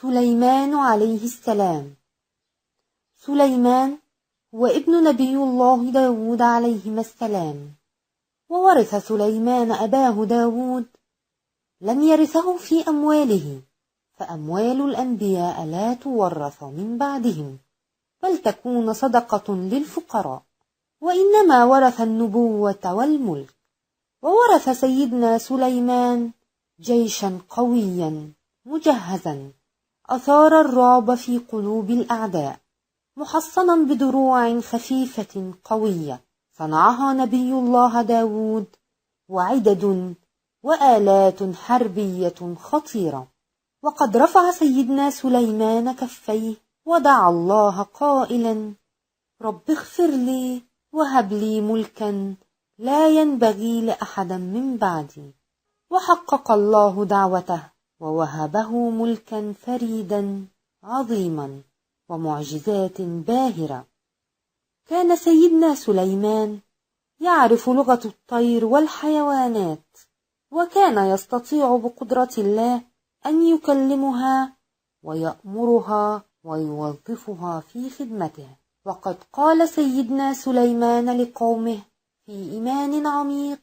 سليمان عليه السلام. سليمان هو ابن نبي الله داود عليهما السلام، وورث سليمان أباه داود. لم يرثه في أمواله، فأموال الأنبياء لا تورث من بعدهم، بل تكون صدقة للفقراء، وإنما ورث النبوة والملك. وورث سيدنا سليمان جيشا قويا مجهزا أثار الرعب في قلوب الأعداء، محصنا بدروع خفيفة قوية صنعها نبي الله داود، وعدد وآلات حربية خطيرة. وقد رفع سيدنا سليمان كفيه ودعا الله قائلا: رب اغفر لي وهب لي ملكا لا ينبغي لأحد من بعدي. وحقق الله دعوته ووهبه ملكا فريدا عظيما ومعجزات باهرة. كان سيدنا سليمان يعرف لغة الطير والحيوانات، وكان يستطيع بقدرة الله أن يكلمها ويأمرها ويوظفها في خدمته. وقد قال سيدنا سليمان لقومه في إيمان عميق،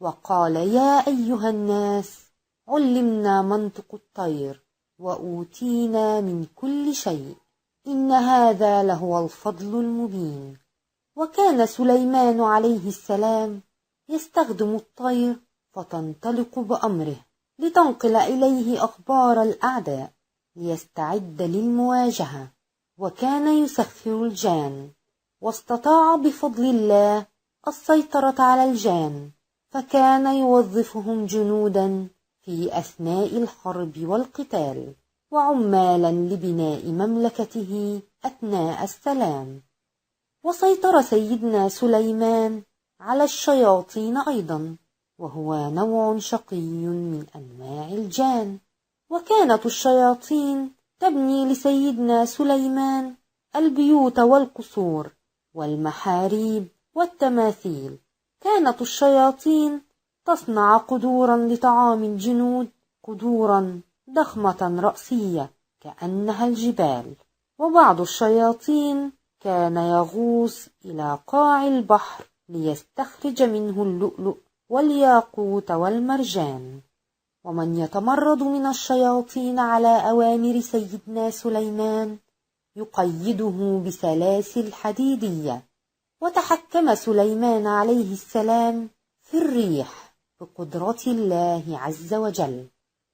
وقال: يا أيها الناس، علمنا منطق الطير وأوتينا من كل شيء، إن هذا لهو الفضل المبين. وكان سليمان عليه السلام يستخدم الطير فتنطلق بأمره لتنقل إليه أخبار الأعداء ليستعد للمواجهة. وكان يسخر الجان، واستطاع بفضل الله السيطرة على الجان، فكان يوظفهم جنودا في أثناء الحرب والقتال، وعمالا لبناء مملكته أثناء السلام. وسيطر سيدنا سليمان على الشياطين أيضا، وهو نوع شقي من أنواع الجان. وكانت الشياطين تبني لسيدنا سليمان البيوت والقصور والمحاريب والتماثيل. كانت الشياطين تصنع قدورا لطعام الجنود، قدورا ضخمة رأسية كأنها الجبال. وبعض الشياطين كان يغوص إلى قاع البحر ليستخرج منه اللؤلؤ والياقوت والمرجان. ومن يتمرد من الشياطين على أوامر سيدنا سليمان يقيده بسلاسل حديدية. وتحكم سليمان عليه السلام في الريح بقدرة الله عز وجل،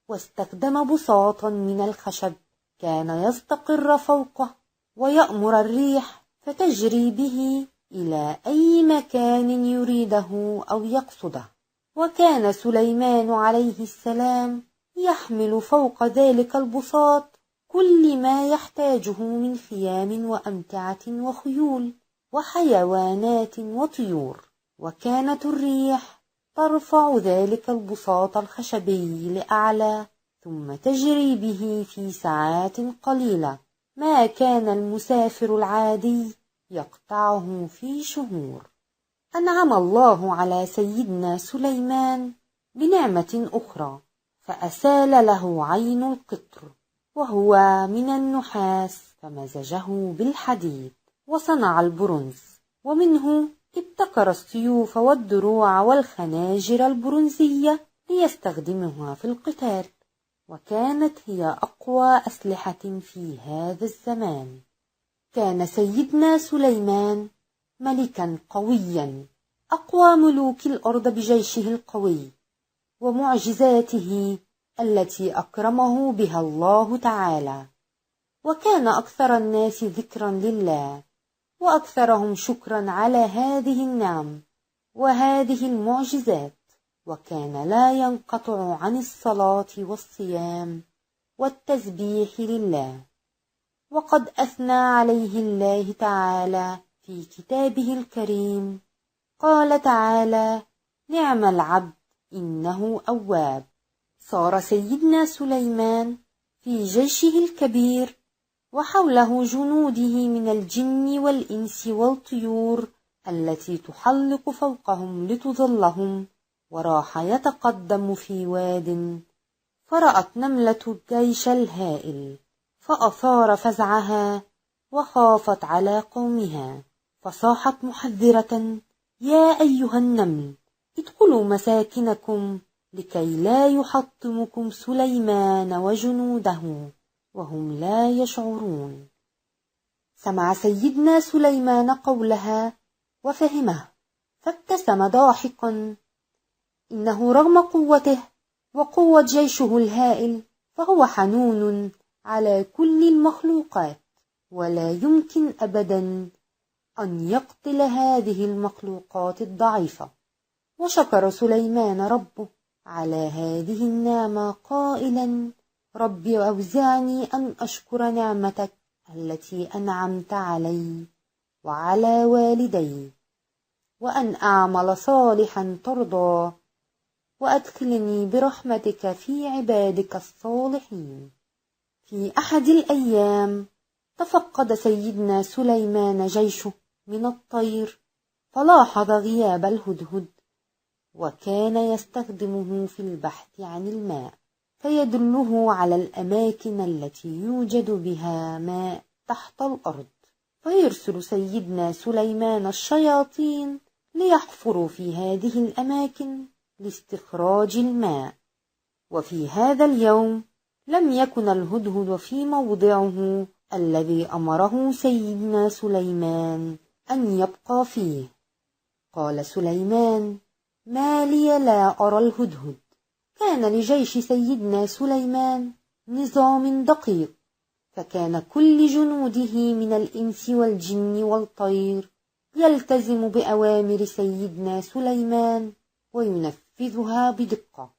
واستخدم بساطا من الخشب كان يستقر فوقه، ويأمر الريح فتجري به إلى أي مكان يريده أو يقصده. وكان سليمان عليه السلام يحمل فوق ذلك البساط كل ما يحتاجه من خيام وأمتعة وخيول وحيوانات وطيور. وكانت الريح ترفع ذلك البساط الخشبي لأعلى، ثم تجري به في ساعات قليلة ما كان المسافر العادي يقطعه في شهور. أنعم الله على سيدنا سليمان بنعمة أخرى، فأسال له عين القطر، وهو من النحاس، فمزجه بالحديد وصنع البرونز، ومنه ابتكر السيوف والدروع والخناجر البرونزية ليستخدمها في القتال، وكانت هي أقوى أسلحة في هذا الزمان. كان سيدنا سليمان ملكا قويا، أقوى ملوك الأرض بجيشه القوي ومعجزاته التي أكرمه بها الله تعالى. وكان أكثر الناس ذكرا لله، وأكثرهم شكرا على هذه النعم وهذه المعجزات. وكان لا ينقطع عن الصلاة والصيام والتسبيح لله. وقد أثنى عليه الله تعالى في كتابه الكريم، قال تعالى: نعم العبد إنه أواب. صار سيدنا سليمان في جيشه الكبير وحوله جنوده من الجن والإنس والطيور التي تحلق فوقهم لتظلهم. وراح يتقدم في واد، فرأت نملة الجيش الهائل فأثار فزعها وخافت على قومها، فصاحت محذرة: يا أيها النمل ادخلوا مساكنكم لكي لا يحطمكم سليمان وجنوده وهم لا يشعرون. سمع سيدنا سليمان قولها وفهمه، فابتسم ضاحكا. إنه رغم قوته وقوة جيشه الهائل فهو حنون على كل المخلوقات، ولا يمكن أبدا أن يقتل هذه المخلوقات الضعيفة. وشكر سليمان ربه على هذه النعمة قائلا: رب أوزعني أن أشكر نعمتك التي أنعمت علي وعلى والدي، وأن أعمل صالحا ترضى، وأدخلني برحمتك في عبادك الصالحين. في أحد الأيام تفقد سيدنا سليمان جيشه من الطير، فلاحظ غياب الهدهد، وكان يستخدمه في البحث عن الماء، فيدله على الأماكن التي يوجد بها ماء تحت الأرض، فيرسل سيدنا سليمان الشياطين ليحفروا في هذه الأماكن لاستخراج الماء. وفي هذا اليوم لم يكن الهدهد في موضعه الذي أمره سيدنا سليمان أن يبقى فيه. قال سليمان: ما لي لا أرى الهدهد؟ كان لجيش سيدنا سليمان نظام دقيق، فكان كل جنوده من الإنس والجن والطير يلتزم بأوامر سيدنا سليمان وينفذها بدقة،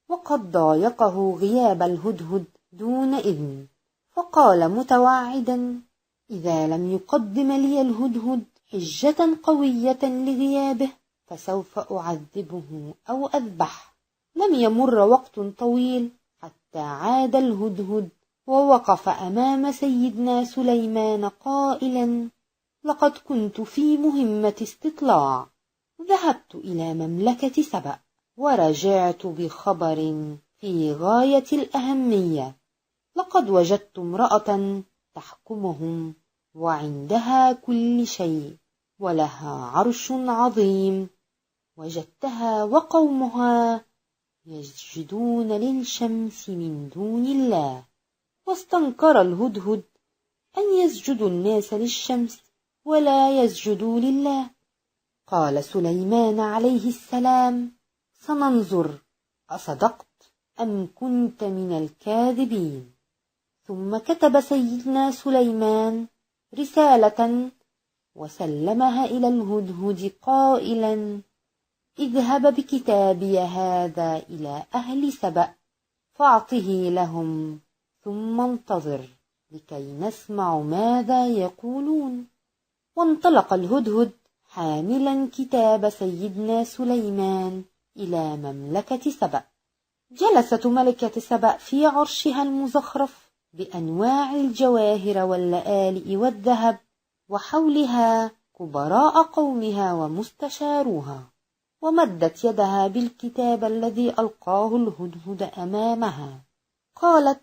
وقد ضايقه غياب الهدهد دون إذن، فقال متوعدا: إذا لم يقدم لي الهدهد حجة قوية لغيابه فسوف أعذبه أو أذبحه. لم يمر وقت طويل حتى عاد الهدهد ووقف أمام سيدنا سليمان قائلا: لقد كنت في مهمة استطلاع، ذهبت إلى مملكة سبأ ورجعت بخبر في غاية الأهمية. لقد وجدت امرأة تحكمهم وعندها كل شيء ولها عرش عظيم، وجدتها وقومها يسجدون للشمس من دون الله، واستنكر الهدهد أن يسجد الناس للشمس ولا يسجدوا لله. قال سليمان عليه السلام: سننظر أصدقت أم كنت من الكاذبين. ثم كتب سيدنا سليمان رسالة وسلمها إلى الهدهد قائلا: اذهب بكتابي هذا إلى أهل سبأ فاعطه لهم، ثم انتظر لكي نسمع ماذا يقولون. وانطلق الهدهد حاملا كتاب سيدنا سليمان إلى مملكة سبأ. جلست ملكة سبأ في عرشها المزخرف بأنواع الجواهر واللآلئ والذهب، وحولها كبراء قومها ومستشاروها، ومدت يدها بالكتاب الذي ألقاه الهدهد أمامها. قالت: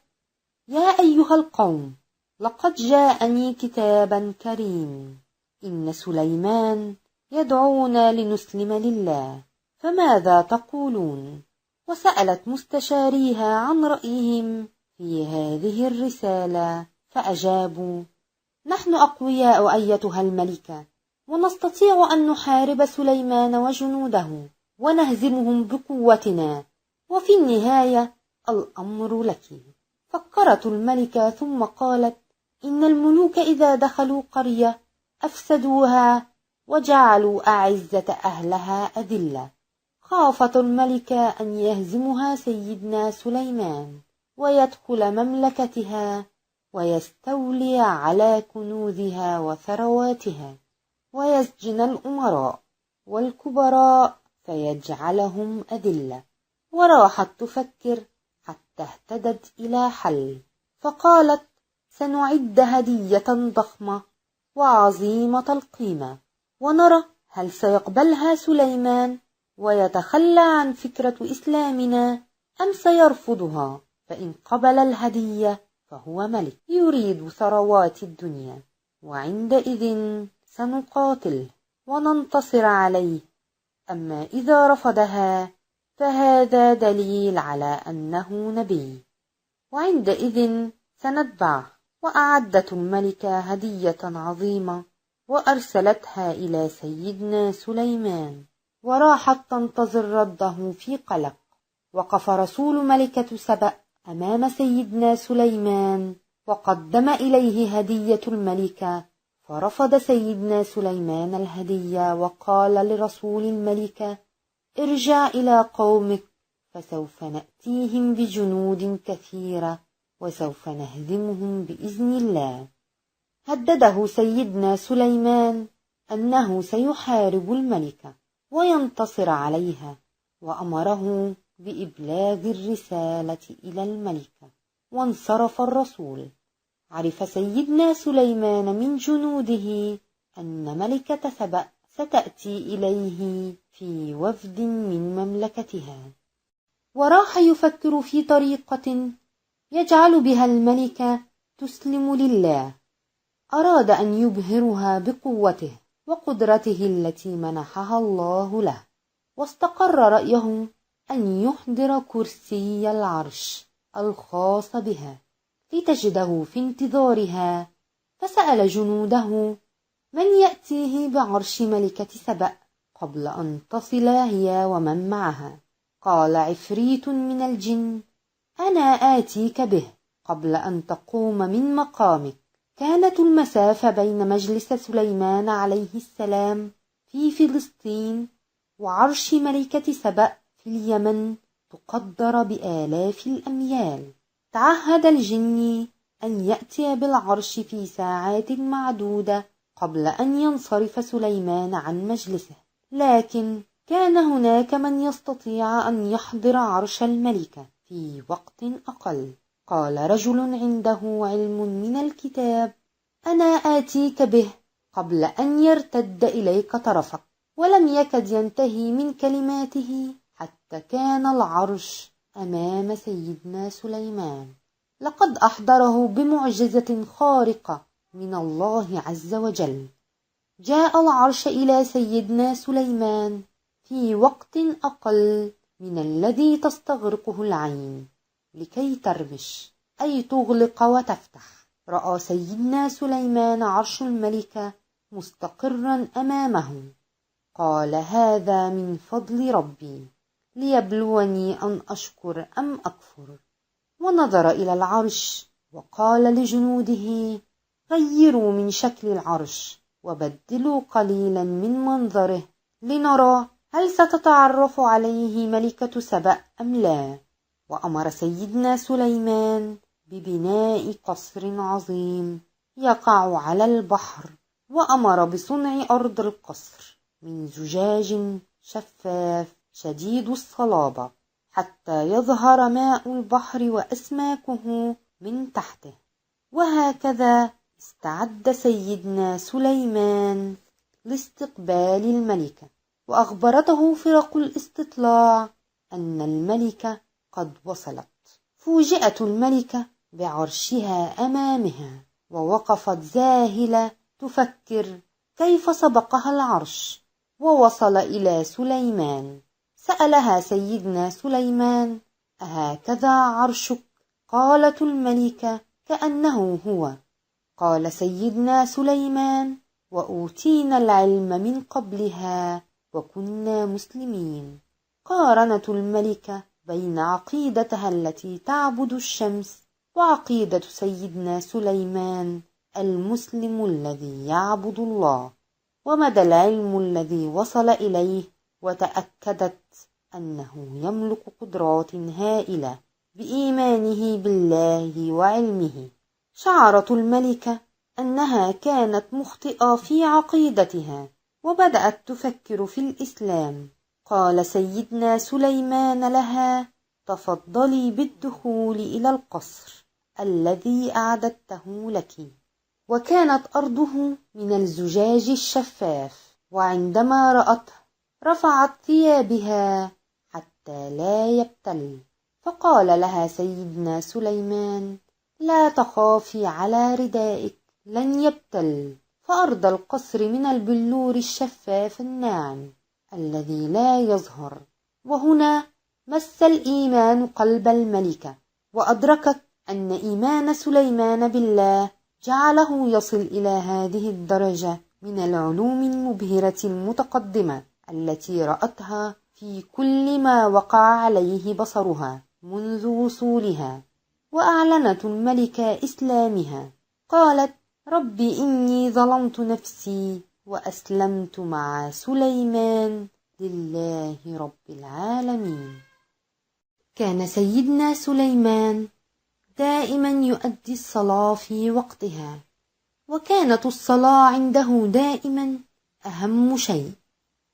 يا أيها القوم، لقد جاءني كتابا كريم، إن سليمان يدعونا لنسلم لله، فماذا تقولون؟ وسألت مستشاريها عن رأيهم في هذه الرسالة، فأجابوا: نحن أقوياء أيتها الملكة، ونستطيع أن نحارب سليمان وجنوده ونهزمهم بقوتنا، وفي النهاية الأمر لك. فكرت الملكة ثم قالت: إن الملوك إذا دخلوا قرية أفسدوها وجعلوا أعزة أهلها أذلة. خافت الملكة أن يهزمها سيدنا سليمان ويدخل مملكتها ويستولي على كنوزها وثرواتها، ويسجن الأمراء والكبراء فيجعلهم أذلة. وراحت تفكر حتى اهتدت إلى حل، فقالت: سنعد هدية ضخمة وعظيمة القيمة، ونرى هل سيقبلها سليمان ويتخلى عن فكرة إسلامنا أم سيرفضها، فإن قبل الهدية فهو ملك يريد ثروات الدنيا، وعندئذ سنقاتله وننتصر عليه. أما إذا رفضها فهذا دليل على أنه نبي، وعندئذ سنتبعه. وأعدت الملكة هدية عظيمة وأرسلتها إلى سيدنا سليمان، وراحت تنتظر رده في قلق. وقف رسول ملكة سبأ أمام سيدنا سليمان وقدم إليه هدية الملكة، فرفض سيدنا سليمان الهدية وقال لرسول الملكة: ارجع إلى قومك فسوف نأتيهم بجنود كثيرة وسوف نهزمهم بإذن الله. هدده سيدنا سليمان أنه سيحارب الملكة وينتصر عليها، وأمره بإبلاغ الرسالة إلى الملكة. وانصرف الرسول. عرف سيدنا سليمان من جنوده أن ملكة سبأ ستأتي إليه في وفد من مملكتها، وراح يفكر في طريقة يجعل بها الملكة تسلم لله. أراد أن يبهرها بقوته وقدرته التي منحها الله له، واستقر رأيه أن يحضر كرسي العرش الخاص بها لتجده في انتظارها. فسأل جنوده من يأتيه بعرش ملكة سبأ قبل أن تصل هي ومن معها. قال عفريت من الجن: أنا آتيك به قبل أن تقوم من مقامك. كانت المسافة بين مجلس سليمان عليه السلام في فلسطين وعرش ملكة سبأ في اليمن تقدر بآلاف الأميال. تعهد الجني أن يأتي بالعرش في ساعات معدودة قبل أن ينصرف سليمان عن مجلسه، لكن كان هناك من يستطيع أن يحضر عرش الملكة في وقت أقل. قال رجل عنده علم من الكتاب: أنا آتيك به قبل أن يرتد إليك طرفك. ولم يكد ينتهي من كلماته حتى كان العرش أمام سيدنا سليمان. لقد أحضره بمعجزة خارقة من الله عز وجل. جاء العرش إلى سيدنا سليمان في وقت أقل من الذي تستغرقه العين لكي ترمش، أي تغلق وتفتح. رأى سيدنا سليمان عرش الملكة مستقرا أمامه. قال: هذا من فضل ربي ليبلوني أن أشكر أم أكفر. ونظر إلى العرش وقال لجنوده: غيروا من شكل العرش وبدلوا قليلا من منظره لنرى هل ستتعرف عليه ملكة سبأ أم لا. وأمر سيدنا سليمان ببناء قصر عظيم يقع على البحر، وأمر بصنع أرض القصر من زجاج شفاف شديد الصلابة حتى يظهر ماء البحر وأسماكه من تحته. وهكذا استعد سيدنا سليمان لاستقبال الملكة، وأخبرته فرق الاستطلاع أن الملكة قد وصلت. فوجئت الملكة بعرشها أمامها، ووقفت ذاهلة تفكر كيف سبقها العرش ووصل إلى سليمان. سألها سيدنا سليمان: أهكذا عرشك؟ قالت الملكة: كأنه هو. قال سيدنا سليمان: وأوتينا العلم من قبلها وكنا مسلمين. قارنت الملكة بين عقيدتها التي تعبد الشمس وعقيدة سيدنا سليمان المسلم الذي يعبد الله، ومدى العلم الذي وصل إليه، وتأكدت أنه يملك قدرات هائلة بإيمانه بالله وعلمه. شعرت الملكة أنها كانت مخطئة في عقيدتها، وبدأت تفكر في الإسلام. قال سيدنا سليمان لها: تفضلي بالدخول إلى القصر الذي أعددته لك. وكانت أرضه من الزجاج الشفاف، وعندما رأته رفعت ثيابها حتى لا يبتل. فقال لها سيدنا سليمان: لا تخافي على ردائك لن يبتل، فأرض القصر من البلور الشفاف الناعم الذي لا يظهر. وهنا مس الإيمان قلب الملكة، وأدركت أن إيمان سليمان بالله جعله يصل إلى هذه الدرجة من العلوم المبهرة المتقدمة التي رأتها في كل ما وقع عليه بصرها منذ وصولها. وأعلنت الملكة إسلامها، قالت: رب إني ظلمت نفسي وأسلمت مع سليمان لله رب العالمين. كان سيدنا سليمان دائما يؤدي الصلاة في وقتها، وكانت الصلاة عنده دائما أهم شيء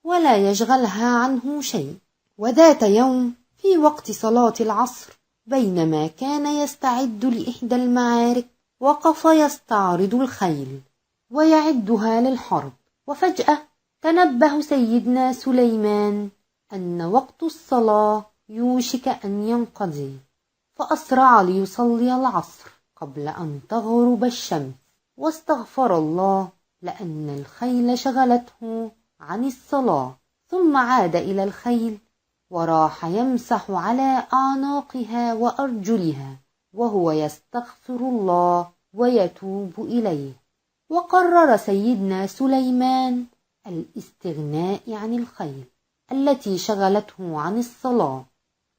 ولا يشغلها عنه شيء. وذات يوم في وقت صلاة العصر، بينما كان يستعد لإحدى المعارك، وقف يستعرض الخيل ويعدها للحرب، وفجأة تنبه سيدنا سليمان أن وقت الصلاة يوشك أن ينقضي، فأسرع ليصلي العصر قبل أن تغرب الشمس، واستغفر الله لأن الخيل شغلته عن الصلاة. ثم عاد إلى الخيل وراح يمسح على أعناقها وأرجلها وهو يستغفر الله ويتوب إليه. وقرر سيدنا سليمان الاستغناء عن الخيل التي شغلته عن الصلاة،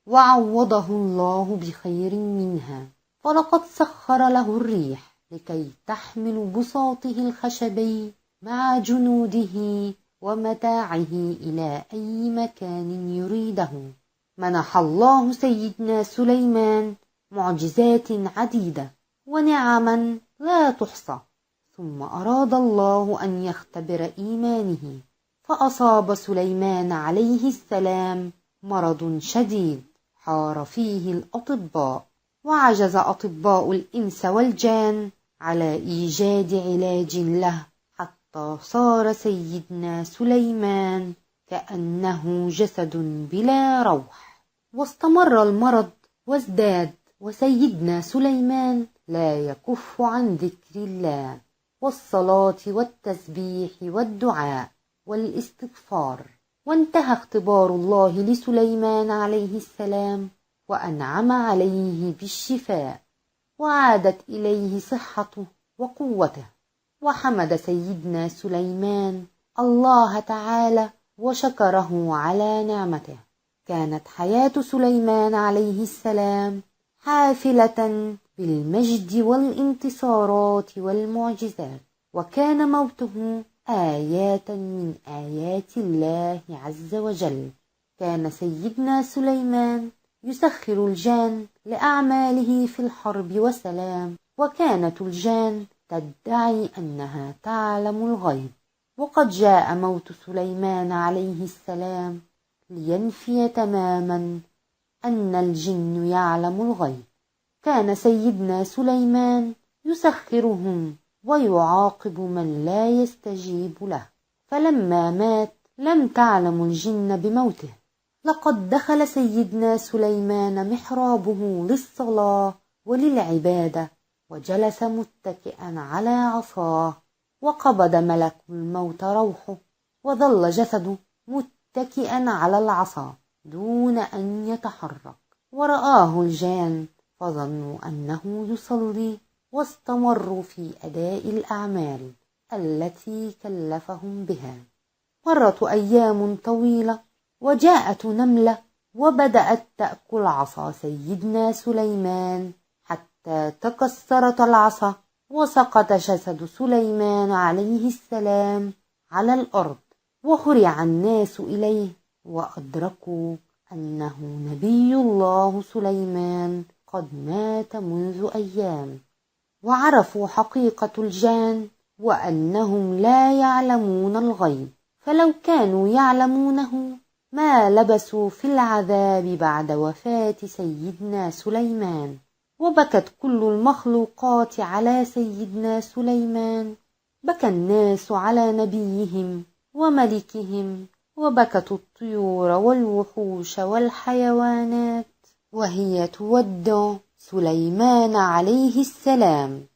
وعوضه الله بخير منها، فلقد سخر له الريح لكي تحمل بساطه الخشبي مع جنوده ومتاعه إلى أي مكان يريده. منح الله سيدنا سليمان معجزات عديدة ونعما لا تحصى، ثم أراد الله أن يختبر إيمانه، فأصاب سليمان عليه السلام مرض شديد حار فيه الأطباء، وعجز أطباء الإنس والجان على إيجاد علاج له، حتى صار سيدنا سليمان كأنه جسد بلا روح. واستمر المرض وازداد، وسيدنا سليمان لا يكف عن ذكر الله والصلاة والتسبيح والدعاء والاستغفار. وانتهى اختبار الله لسليمان عليه السلام، وأنعم عليه بالشفاء، وعادت إليه صحته وقوته. وحمد سيدنا سليمان الله تعالى وشكره على نعمته. كانت حياة سليمان عليه السلام حافلة بالمجد والانتصارات والمعجزات، وكان موته آيات من آيات الله عز وجل. كان سيدنا سليمان يسخر الجان لأعماله في الحرب والسلام، وكانت الجان تدعي أنها تعلم الغيب. وقد جاء موت سليمان عليه السلام لينفي تماما أن الجن يعلم الغيب. كان سيدنا سليمان يسخرهم ويعاقب من لا يستجيب له، فلما مات لم تعلم الجن بموته. لقد دخل سيدنا سليمان محرابه للصلاة وللعبادة، وجلس متكئا على عصاه، وقبض ملك الموت روحه، وظل جسده متكئا على العصا دون أن يتحرك. ورآه الجان فظنوا أنه يصلي، واستمروا في أداء الأعمال التي كلفهم بها. مرت أيام طويلة، وجاءت نملة وبدأت تأكل عصا سيدنا سليمان حتى تكسرت العصا، وسقط جسد سليمان عليه السلام على الأرض، وهرع الناس إليه وأدركوا أنه نبي الله سليمان قد مات منذ أيام. وعرفوا حقيقة الجان وأنهم لا يعلمون الغيب، فلو كانوا يعلمونه ما لبثوا في العذاب بعد وفاة سيدنا سليمان. وبكت كل المخلوقات على سيدنا سليمان، بكى الناس على نبيهم وملكهم، وبكت الطيور والوحوش والحيوانات وهي تودع سليمان عليه السلام.